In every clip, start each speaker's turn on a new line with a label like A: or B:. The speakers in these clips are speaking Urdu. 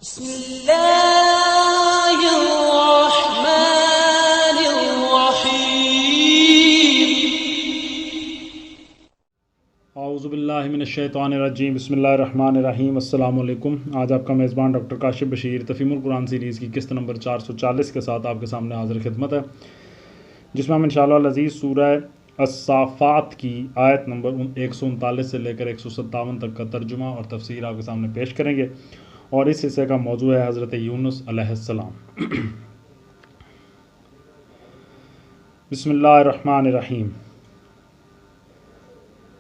A: بسم اللہ الرحمن الرحیم۔
B: اعوذ باللہ من الشیطان الرجیم، بسم اللہ الرحمن الرحیم۔ السلام علیکم۔ آج آپ کا میزبان ڈاکٹر کاشف بشیر تفہیم القرآن سیریز کی قسط نمبر 440 کے ساتھ آپ کے سامنے حاضر خدمت ہے، جس میں ہم انشاءاللہ العزیز سورہ الصافات کی آیت نمبر 139 سے لے کر 157 تک کا ترجمہ اور تفسیر آپ کے سامنے پیش کریں گے، اور اس حصے کا موضوع ہے حضرت یونس علیہ السلام۔ بسم اللہ الرحمن الرحیم۔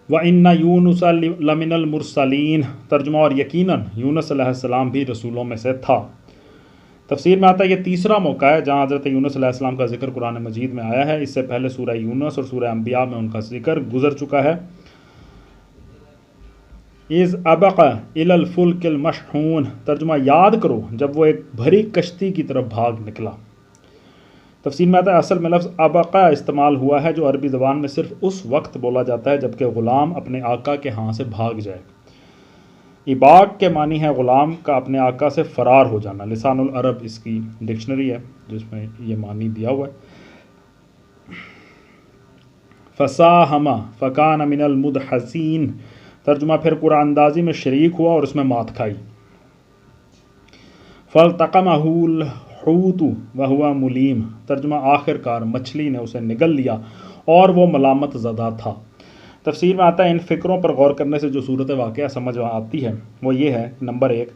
B: وَإِنَّ يُونُسَ لَمِنَ الْمُرْسَلِينَ، ترجمہ اور یقیناً یونس علیہ السلام بھی رسولوں میں سے تھا۔ تفسیر میں آتا ہے یہ تیسرا موقع ہے جہاں حضرت یونس علیہ السلام کا ذکر قرآن مجید میں آیا ہے۔ اس سے پہلے سورہ یونس اور سورہ انبیاء میں ان کا ذکر گزر چکا ہے۔ اِذْ أَبَقَ إِلَى الْفُلْكِ الْمَشْحُونِ، ترجمہ یاد کرو جب وہ ایک بھری کشتی کی طرف بھاگ نکلا۔ تفسیر میں آتا ہے اصل میں لفظ ابقا استعمال ہوا ہے جو عربی زبان میں صرف اس وقت بولا جاتا ہے جبکہ غلام اپنے آقا کے ہاں سے بھاگ جائے۔ اباق کے معنی ہے غلام کا اپنے آقا سے فرار ہو جانا۔ لسان العرب اس کی ڈکشنری ہے جس میں یہ معنی دیا ہوا ہے۔ فَسَاهَمَ فَكَانَ مِنَ الْمُدْحَضِينَ، ترجمہ پھر قرآن اندازی میں شریک ہوا اور اس میں مات کھائی۔ فَالْتَقَمَهُ الْحُوتُ وَهُوَ مُلِيمٌ، ترجمہ آخر کار مچھلی نے اسے نگل لیا اور وہ ملامت زدہ تھا۔ تفسیر میں آتا ہے ان فکروں پر غور کرنے سے جو صورت واقعہ سمجھ آتی ہے وہ یہ ہے کہ نمبر 1،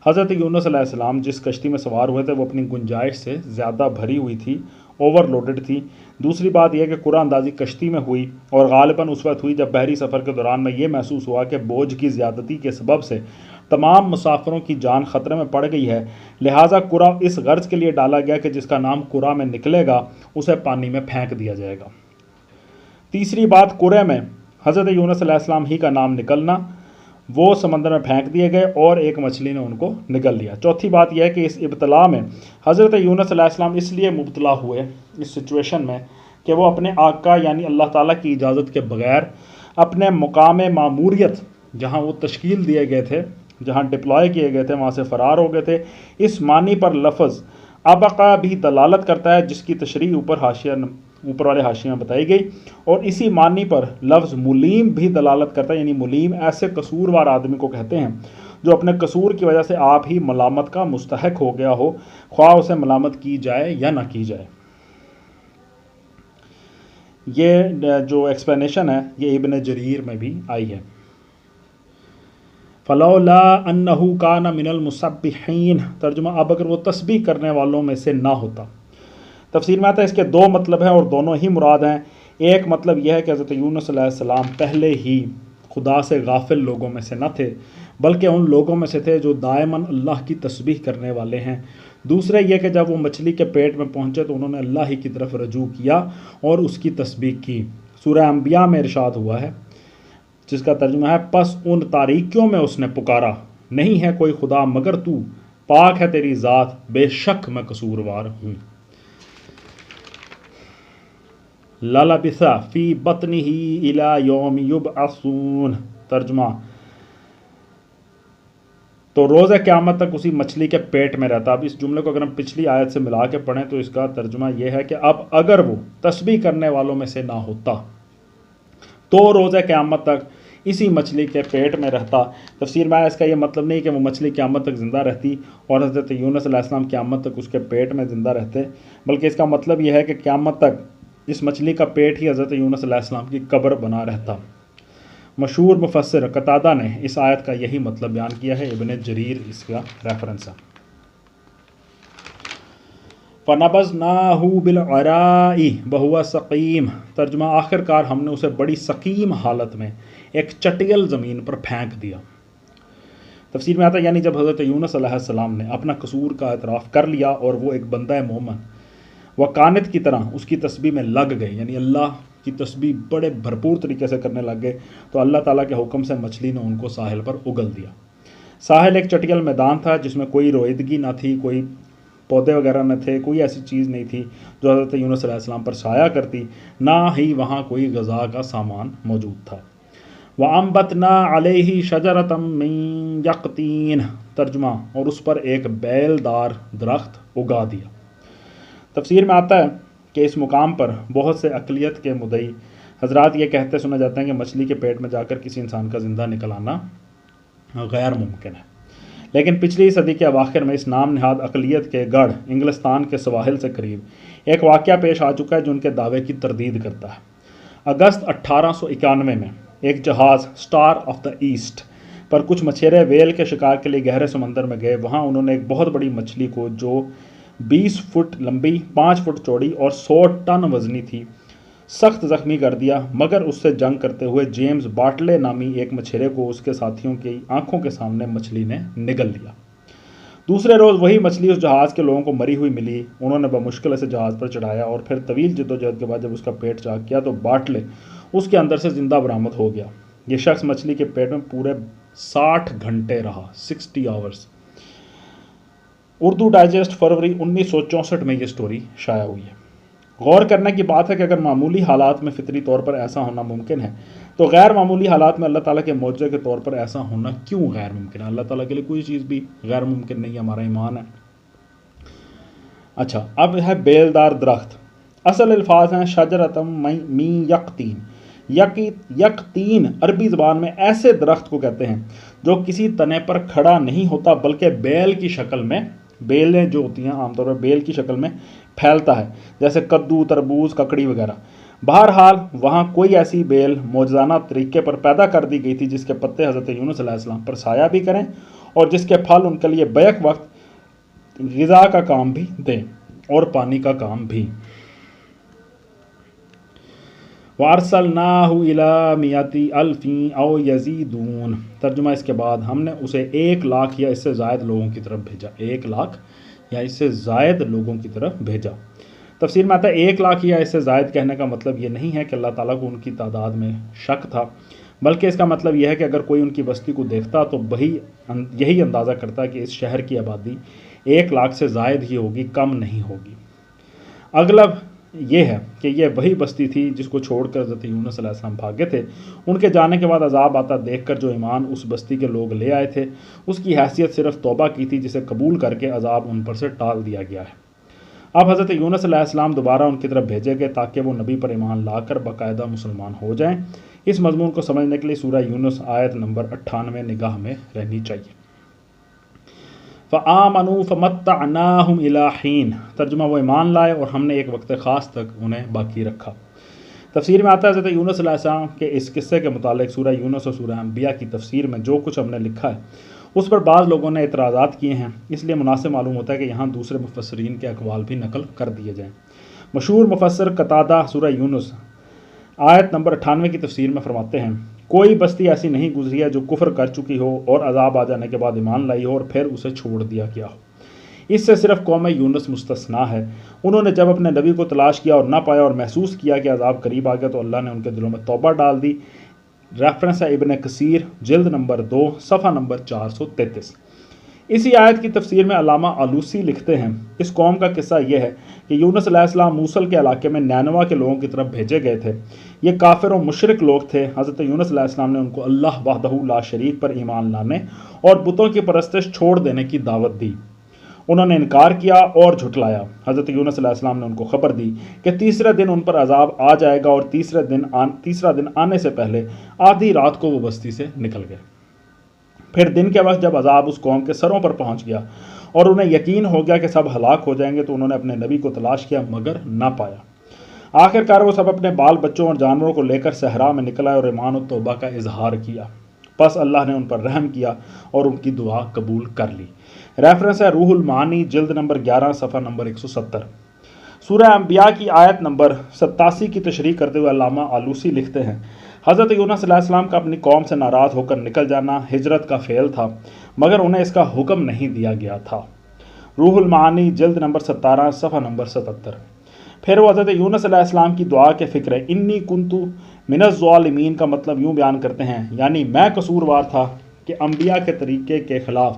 B: حضرت یونس علیہ السلام جس کشتی میں سوار ہوئے تھے وہ اپنی گنجائش سے زیادہ بھری ہوئی تھی، اوور لوڈڈ تھی۔ دوسری بات یہ کہ قرآن اندازی کشتی میں ہوئی اور غالباً اس وقت ہوئی جب بحری سفر کے دوران میں یہ محسوس ہوا کہ بوجھ کی زیادتی کے سبب سے تمام مسافروں کی جان خطرے میں پڑ گئی ہے، لہٰذا قرا اس غرض کے لیے ڈالا گیا کہ جس کا نام قرا میں نکلے گا اسے پانی میں پھینک دیا جائے گا۔ تیسری بات، قرے میں حضرت یونس علیہ السلام ہی کا نام نکلنا، وہ سمندر میں پھینک دیے گئے اور ایک مچھلی نے ان کو نگل لیا۔ چوتھی بات یہ ہے کہ اس ابتلا میں حضرت یونس علیہ السلام اس لیے مبتلا ہوئے اس سچویشن میں کہ وہ اپنے آقا یعنی اللہ تعالیٰ کی اجازت کے بغیر اپنے مقام ماموریت جہاں وہ تشکیل دیے گئے تھے، جہاں ڈپلوائے کیے گئے تھے، وہاں سے فرار ہو گئے تھے۔ اس معنی پر لفظ ابقا بھی دلالت کرتا ہے جس کی تشریح اوپر والے حاشیے میں بتائی گئی، اور اسی معنی پر لفظ ملیم بھی دلالت کرتا ہے، یعنی ملیم ایسے قصوروار آدمی کو کہتے ہیں جو اپنے قصور کی وجہ سے آپ ہی ملامت کا مستحق ہو گیا ہو، خواہ اسے ملامت کی جائے یا نہ کی جائے۔ یہ جو ایکسپلینیشن ہے یہ ابن جریر میں بھی آئی ہے۔ فَلَوْلَا أَنَّهُ كَانَ مِنَ الْمُسَبِّحِينَ، ترجمہ اب اگر وہ تسبیح کرنے والوں میں سے نہ ہوتا۔ تفسیر میں آتا ہے اس کے دو مطلب ہیں اور دونوں ہی مراد ہیں۔ ایک مطلب یہ ہے کہ حضرت یونس علیہ السلام پہلے ہی خدا سے غافل لوگوں میں سے نہ تھے، بلکہ ان لوگوں میں سے تھے جو دائماً اللہ کی تسبیح کرنے والے ہیں۔ دوسرے یہ کہ جب وہ مچھلی کے پیٹ میں پہنچے تو انہوں نے اللہ ہی کی طرف رجوع کیا اور اس کی تسبیح کی۔ سورہ انبیاء میں ارشاد ہوا ہے جس کا ترجمہ ہے پس ان تاریکیوں میں اس نے پکارا، نہیں ہے کوئی خدا مگر تو، پاک ہے تیری ذات، بے شک میں قصوروار ہوں۔ لَلَبِثَ فِي بَطْنِهِ إِلَى يَوْمِ يُبْعَثُونَ، ترجمہ تو روز قیامت تک اسی مچھلی کے پیٹ میں رہتا۔ اب اس جملے کو اگر ہم پچھلی آیت سے ملا کے پڑھیں تو اس کا ترجمہ یہ ہے کہ اب اگر وہ تسبیح کرنے والوں میں سے نہ ہوتا تو روز قیامت تک اسی مچھلی کے پیٹ میں رہتا۔ تفسیر میں اس کا یہ مطلب نہیں کہ وہ مچھلی قیامت تک زندہ رہتی اور حضرت یونس علیہ السلام قیامت تک اس کے پیٹ میں زندہ رہتے، بلکہ اس کا مطلب یہ ہے کہ قیامت تک اس مچھلی کا پیٹ ہی حضرت یونس علیہ السلام کی قبر بنا رہتا۔ مشہور مفسر قتادہ نے اس آیت کا یہی مطلب بیان کیا ہے، ابن جریر اس کا ریفرنس ہے۔ فَنَبَذْنَاهُ بِالْعَرَاءِ وَهُوَ سَقِيمٌ، ترجمہ آخر کار ہم نے اسے بڑی سقیم حالت میں ایک چٹیل زمین پر پھینک دیا۔ تفسیر میں آتا ہے یعنی جب حضرت یونس علیہ السلام نے اپنا قصور کا اعتراف کر لیا اور وہ ایک بندہ مومن وقانت کی طرح اس کی تسبیح میں لگ گئے، یعنی اللہ کی تسبیح بڑے بھرپور طریقے سے کرنے لگ گئے، تو اللہ تعالیٰ کے حکم سے مچھلی نے ان کو ساحل پر اگل دیا۔ ساحل ایک چٹیل میدان تھا جس میں کوئی رویدگی نہ تھی، کوئی پودے وغیرہ نہ تھے، کوئی ایسی چیز نہیں تھی جو حضرت یونس علیہ السلام پر سایہ کرتی، نہ ہی وہاں کوئی غذا کا سامان موجود تھا۔ وَأَنبَتْنَا عَلَيْهِ شَجَرَةً مِّن یقطین، ترجمہ اور اس پر ایک بیل دار درخت اگا دیا۔ تفسیر میں آتا ہے کہ اس مقام پر بہت سے اقلیت کے مدعی حضرات یہ کہتے سنا جاتے ہیں کہ مچھلی کے پیٹ میں جا کر کسی انسان کا زندہ نکل آنا غیر ممکن ہے، لیکن پچھلی صدی کے اواخر میں اس نام نہاد اقلیت کے گڑھ انگلستان کے سواحل سے قریب ایک واقعہ پیش آ چکا ہے جو ان کے دعوے کی تردید کرتا ہے۔ اگست 1891 میں ایک جہاز سٹار آف دا ایسٹ پر کچھ مچھیرے ویل کے شکار کے لیے گہرے سمندر میں گئے۔ وہاں انہوں نے ایک بہت بڑی مچھلی کو جو 20 فٹ لمبی، 5 فٹ چوڑی اور 100 ٹن وزنی تھی سخت زخمی کر دیا، مگر اس سے جنگ کرتے ہوئے جیمز باٹلے نامی ایک مچھیرے کو اس کے ساتھیوں کی آنکھوں کے سامنے مچھلی نے نگل لیا۔ دوسرے روز وہی مچھلی اس جہاز کے لوگوں کو مری ہوئی ملی۔ انہوں نے بمشکل اسے جہاز پر چڑھایا اور پھر طویل جدوجہد کے بعد جب اس کا پیٹ چاک کیا تو باٹلے اس کے اندر سے زندہ برآمد ہو گیا۔ یہ شخص مچھلی کے پیٹ میں پورے 60 گھنٹے رہا، 60 آورز۔ اردو ڈائجسٹ فروری 1964 میں یہ سٹوری شائع ہوئی ہے۔ غور کرنے کی بات ہے کہ اگر معمولی حالات میں فطری طور پر ایسا ہونا ممکن ہے تو غیر معمولی حالات میں اللہ تعالیٰ کے معجزے کے طور پر ایسا ہونا کیوں غیر ممکن ہے؟ اللہ تعالیٰ کے لیے کوئی چیز بھی غیر ممکن نہیں ہے، ہمارا ایمان ہے۔ اچھا، اب ہے بیلدار درخت۔ اصل الفاظ ہیں شجرۃ من یقطین۔ یقطین عربی زبان میں ایسے درخت کو کہتے ہیں جو کسی تنے پر کھڑا نہیں ہوتا بلکہ بیل کی شکل میں، بیلیں جو ہوتی ہیں عام طور پر بیل کی شکل میں پھیلتا ہے، جیسے کدو، تربوز، ککڑی وغیرہ۔ بہرحال وہاں کوئی ایسی بیل موجزانہ طریقے پر پیدا کر دی گئی تھی جس کے پتے حضرت یونس علیہ السلام پر سایہ بھی کریں اور جس کے پھل ان کے لیے بیک وقت غذا کا کام بھی دیں اور پانی کا کام بھی۔ وَأَرْسَلْنَاهُ إِلَىٰ مِائَةِ أَلْفٍ أَوْ يَزِيدُونَ، ترجمہ اس کے بعد ہم نے اسے 1 لاکھ یا اس سے زائد لوگوں کی طرف بھیجا۔ 1 لاکھ یا اس سے زائد لوگوں کی طرف بھیجا۔ تفسیر میں آتا ہے 1 لاکھ یا اس سے زائد کہنے کا مطلب یہ نہیں ہے کہ اللہ تعالیٰ کو ان کی تعداد میں شک تھا، بلکہ اس کا مطلب یہ ہے کہ اگر کوئی ان کی بستی کو دیکھتا تو یہی اندازہ کرتا کہ اس شہر کی آبادی 1 لاکھ سے زائد ہی ہوگی، کم نہیں ہوگی۔ اغلب یہ ہے کہ یہ وہی بستی تھی جس کو چھوڑ کر حضرت یونس علیہ السلام بھاگے تھے۔ ان کے جانے کے بعد عذاب آتا دیکھ کر جو ایمان اس بستی کے لوگ لے آئے تھے اس کی حیثیت صرف توبہ کی تھی، جسے قبول کر کے عذاب ان پر سے ٹال دیا گیا ہے۔ اب حضرت یونس علیہ السلام دوبارہ ان کی طرف بھیجے گئے تاکہ وہ نبی پر ایمان لا کر باقاعدہ مسلمان ہو جائیں۔ اس مضمون کو سمجھنے کے لیے سورہ یونس آیت نمبر 98 نگاہ میں رہنی چاہیے۔ فَآمَنُوا فَمَتَّعْنَاهُمْ إِلَىٰ حِينٍ، ترجمہ وہ ایمان لائے اور ہم نے ایک وقت خاص تک انہیں باقی رکھا۔ تفسیر میں آتا ہے حضرت یونس علیہ السلام کے اس قصے کے متعلق سورہ یونس اور سورہ انبیاء کی تفسیر میں جو کچھ ہم نے لکھا ہے اس پر بعض لوگوں نے اعتراضات کیے ہیں، اس لیے مناسب معلوم ہوتا ہے کہ یہاں دوسرے مفسرین کے اقوال بھی نقل کر دیے جائیں۔ مشہور مفسر قتادہ سورہ یونس آیت نمبر 98 کی تفسیر میں فرماتے ہیں، کوئی بستی ایسی نہیں گزری ہے جو کفر کر چکی ہو اور عذاب آ جانے کے بعد ایمان لائی ہو اور پھر اسے چھوڑ دیا گیا ہو۔ اس سے صرف قوم یونس مستثنا ہے۔ انہوں نے جب اپنے نبی کو تلاش کیا اور نہ پایا اور محسوس کیا کہ عذاب قریب آ گیا تو اللہ نے ان کے دلوں میں توبہ ڈال دی۔ ریفرنس ہے ابن کثیر جلد نمبر 2 صفحہ نمبر 433۔ اسی آیت کی تفسیر میں علامہ آلوسی لکھتے ہیں، اس قوم کا قصہ یہ ہے کہ یونس علیہ السلام موصل کے علاقے میں نینوا کے لوگوں کی طرف بھیجے گئے تھے۔ یہ کافر و مشرک لوگ تھے۔ حضرت یونس علیہ السلام نے ان کو اللہ وحدہ لا شریک پر ایمان لانے اور بتوں کی پرستش چھوڑ دینے کی دعوت دی۔ انہوں نے انکار کیا اور جھٹلایا۔ حضرت یونس علیہ السلام نے ان کو خبر دی کہ تیسرے دن ان پر عذاب آ جائے گا اور تیسرا دن آنے سے پہلے آدھی رات کو وہ بستی سے نکل گئے۔ پھر دن کے وقت جب عذاب اس قوم کے سروں پر پہنچ گیا اور انہیں یقین ہو گیا کہ سب ہلاک ہو جائیں گے تو انہوں نے اپنے نبی کو تلاش کیا مگر نہ پایا۔ آخر کار وہ سب اپنے بال بچوں اور جانوروں کو لے کر صحرا میں نکل آئے اور ایمان و توبہ کا اظہار کیا۔ پس اللہ نے ان پر رحم کیا اور ان کی دعا قبول کر لی۔ ریفرنس ہے روح المعانی جلد نمبر 11 صفحہ نمبر 170۔ سورہ انبیاء کی آیت نمبر 87 کی تشریح کرتے ہوئے علامہ آلوسی لکھتے ہیں، حضرت یونس علیہ السلام کا اپنی قوم سے ناراض ہو کر نکل جانا ہجرت کا فعل تھا، مگر انہیں اس کا حکم نہیں دیا گیا تھا۔ روح المعانی جلد نمبر 17 صفحہ نمبر 77۔ پھر وہ حضرت یونس علیہ السلام کی دعا کے فکر انی کنتو من الظالمین کا مطلب یوں بیان کرتے ہیں، یعنی میں قصوروار تھا کہ انبیاء کے طریقے کے خلاف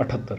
B: 78।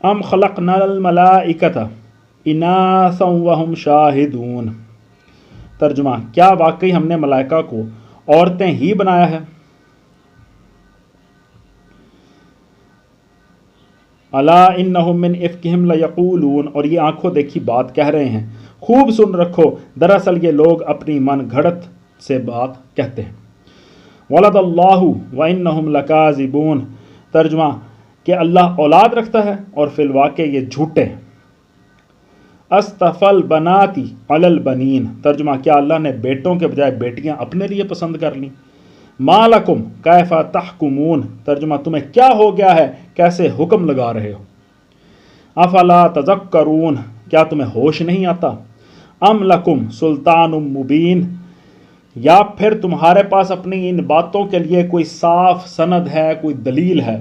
B: ام خلقنا الملائکۃ اناثا وہم شاہدون. ترجمہ کیا واقعی ہم نے ملائکہ کو عورتیں ہی بنایا ہے؟ الا انہم من افکہم لیقولون، اور یہ آنکھوں دیکھی بات کہہ رہے ہیں. خوب سن رکھو، دراصل یہ لوگ اپنی من گھڑت سے بات کہتے ہیں. ولد اللہ وانہم لکاذبون. ترجمہ کہ اللہ اولاد رکھتا ہے اور فی الواقع یہ جھوٹے ہیں. اصطفى البنات علی البنین. ترجمہ کیا اللہ نے بیٹوں کے بجائے بیٹیاں اپنے لیے پسند کر لیں؟ ما لکم کیف تحکمون. ترجمہ تمہیں کیا ہو گیا ہے، کیسے حکم لگا رہے ہو؟ افلا تذکرون. کیا تمہیں ہوش نہیں آتا؟ ام لکم سلطان مبین. یا پھر تمہارے پاس اپنی ان باتوں کے لیے کوئی صاف سند ہے، کوئی دلیل ہے.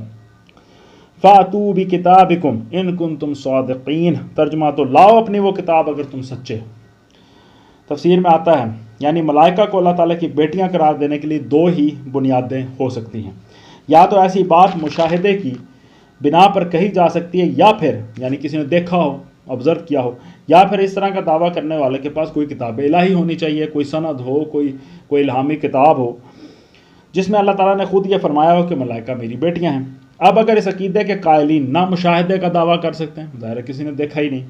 B: فاتو بکتابکم ان کنتم صادقین. ترجمہ تو لاؤ اپنی وہ کتاب اگر تم سچے ہو. تفسیر میں آتا ہے یعنی ملائکہ کو اللہ تعالیٰ کی بیٹیاں قرار دینے کے لیے دو ہی بنیادیں ہو سکتی ہیں. یا تو ایسی بات مشاہدے کی بنا پر کہی جا سکتی ہے، یا پھر یعنی کسی نے دیکھا ہو، آبزرو کیا ہو، یا پھر اس طرح کا دعویٰ کرنے والے کے پاس کوئی کتاب الہی ہونی چاہیے، کوئی سند ہو، کوئی الہامی کتاب ہو جس میں اللہ تعالیٰ نے خود یہ فرمایا ہو کہ ملائکہ میری بیٹیاں ہیں. اب اگر اس عقیدے کے قائلین نہ مشاہدے کا دعویٰ کر سکتے ہیں، ظاہر ہے کسی نے دیکھا ہی نہیں،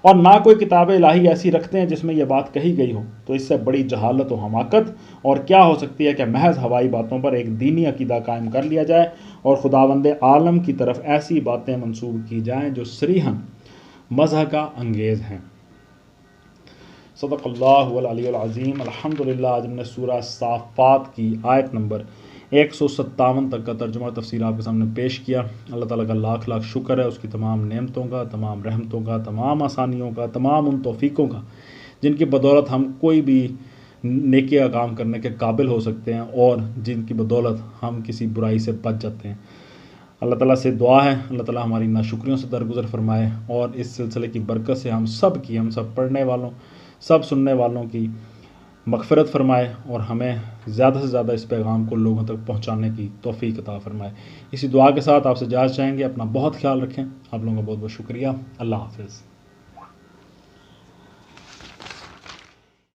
B: اور نہ کوئی کتاب الہی ایسی رکھتے ہیں جس میں یہ بات کہی گئی ہو، تو اس سے بڑی جہالت و حماقت اور کیا ہو سکتی ہے کہ محض ہوائی باتوں پر ایک دینی عقیدہ قائم کر لیا جائے اور خداوند عالم کی طرف ایسی باتیں منسوب کی جائیں جو صریحاً مذہب کا انگیز ہیں. صدق اللہ العلی العظیم. الحمدللہ. آج ہم نے سورہ صافات کی آیت نمبر 157 تک کا ترجمہ تفسیر آپ کے سامنے پیش کیا. اللہ تعالیٰ کا لاکھ لاکھ شکر ہے، اس کی تمام نعمتوں کا، تمام رحمتوں کا، تمام آسانیوں کا، تمام ان توفیقوں کا جن کی بدولت ہم کوئی بھی نیکی کا کام کرنے کے قابل ہو سکتے ہیں اور جن کی بدولت ہم کسی برائی سے بچ جاتے ہیں. اللہ تعالیٰ سے دعا ہے اللہ تعالیٰ ہماری ناشکریوں سے درگزر فرمائے اور اس سلسلے کی برکت سے ہم سب پڑھنے والوں، سب سننے والوں کی مغفرت فرمائے اور ہمیں زیادہ سے زیادہ اس پیغام کو لوگوں تک پہنچانے کی توفیق عطا فرمائے. اسی دعا کے ساتھ آپ سے اجازت چاہیں گے. اپنا بہت خیال رکھیں. آپ لوگوں کا بہت بہت شکریہ. اللہ حافظ.